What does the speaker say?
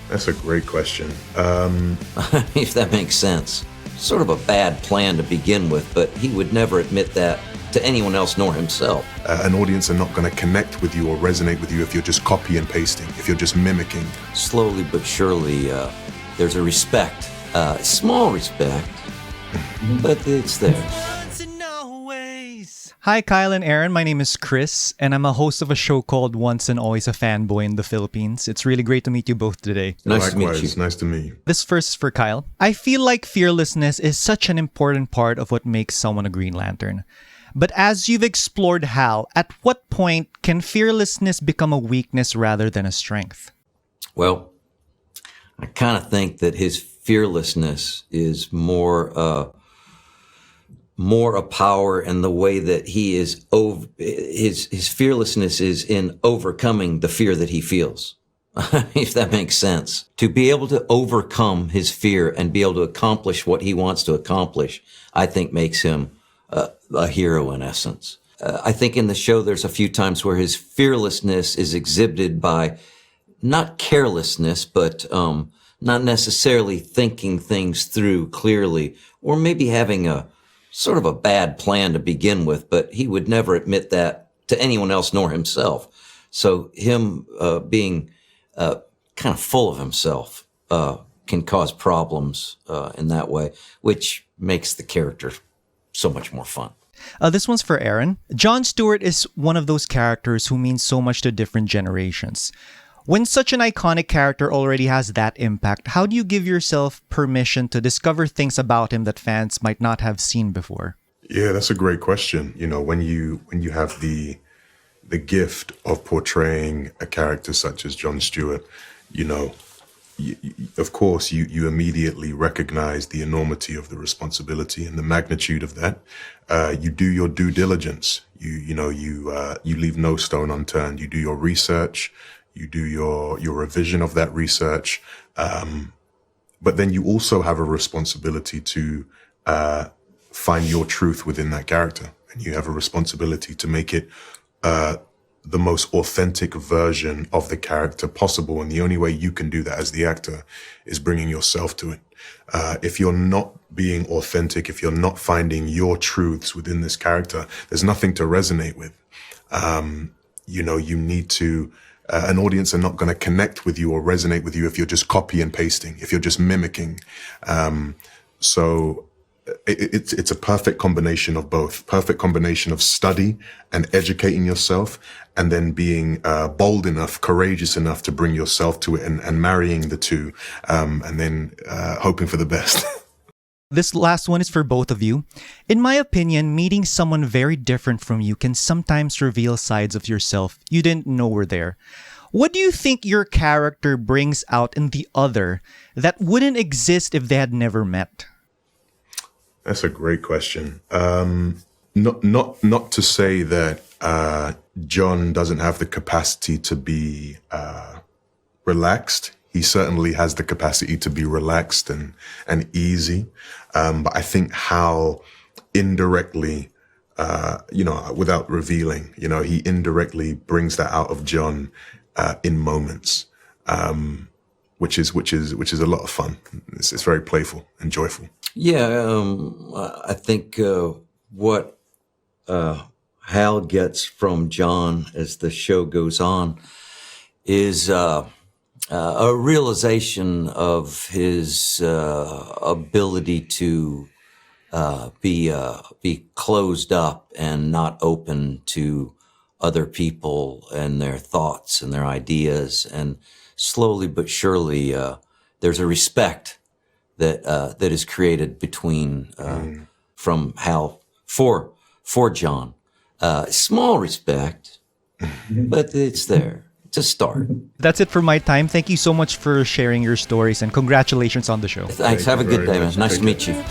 That's a great question. If that makes sense. Sort of a bad plan to begin with, but he would never admit that to anyone else nor himself. An audience are not going to connect with you or resonate with you if you're just copy and pasting, if you're just mimicking. Slowly but surely, there's a respect, small respect, but it's there. Hi, Kyle and Aaron. My name is Chris, and I'm a host of a show called Once and Always a Fanboy in the Philippines. It's really great to meet you both today. Nice to meet Likewise, you. nice to meet you. This first is for Kyle. I feel like fearlessness is such an important part of what makes someone a Green Lantern. But as you've explored Hal, at what point can fearlessness become a weakness rather than a strength? Well, I kind of think that his fearlessness is more a power in the way that he is his fearlessness is in overcoming the fear that he feels. If that makes sense. To be able to overcome his fear and be able to accomplish what he wants to accomplish, I think makes him a hero in essence. I think in the show there's a few times where his fearlessness is exhibited by not carelessness, but not necessarily thinking things through clearly, or maybe having a sort of a bad plan to begin with, but he would never admit that to anyone else nor himself. So him being kind of full of himself can cause problems in that way, which makes the character so much more fun. This one's for Aaron. John Stewart is one of those characters who means so much to different generations. When such an iconic character already has that impact, how do you give yourself permission to discover things about him that fans might not have seen before? Yeah, that's a great question. You know, when you have the gift of portraying a character such as John Stewart, you know, of course, you immediately recognize the enormity of the responsibility and the magnitude of that. You do your due diligence. You leave no stone unturned. You do your research. You do your revision of that research. But then you also have a responsibility to find your truth within that character. And you have a responsibility to make it the most authentic version of the character possible. And the only way you can do that as the actor is bringing yourself to it. If you're not being authentic, if you're not finding your truths within this character, there's nothing to resonate with. You need to, an audience are not going to connect with you or resonate with you if you're just copy and pasting, if you're just mimicking. So it's a perfect combination of both, perfect combination of study and educating yourself, and then being bold enough, courageous enough to bring yourself to it, and marrying the two, and then hoping for the best. This last one is for both of you. In my opinion, meeting someone very different from you can sometimes reveal sides of yourself you didn't know were there. What do you think your character brings out in the other that wouldn't exist if they had never met? That's a great question. Not to say that John doesn't have the capacity to be relaxed. He certainly has the capacity to be relaxed and easy. But I think Hal indirectly, without revealing, he indirectly brings that out of John in moments, which is a lot of fun. It's very playful and joyful. Yeah, I think what Hal gets from John as the show goes on is a realization of his ability to be closed up and not open to other people and their thoughts and their ideas. And slowly but surely, there's a respect that is created between from Hal for John. Small respect, but it's there to start. That's it for my time. Thank you so much for sharing your stories, and congratulations on the show. Thanks. Have a good day, man. Nice to meet you.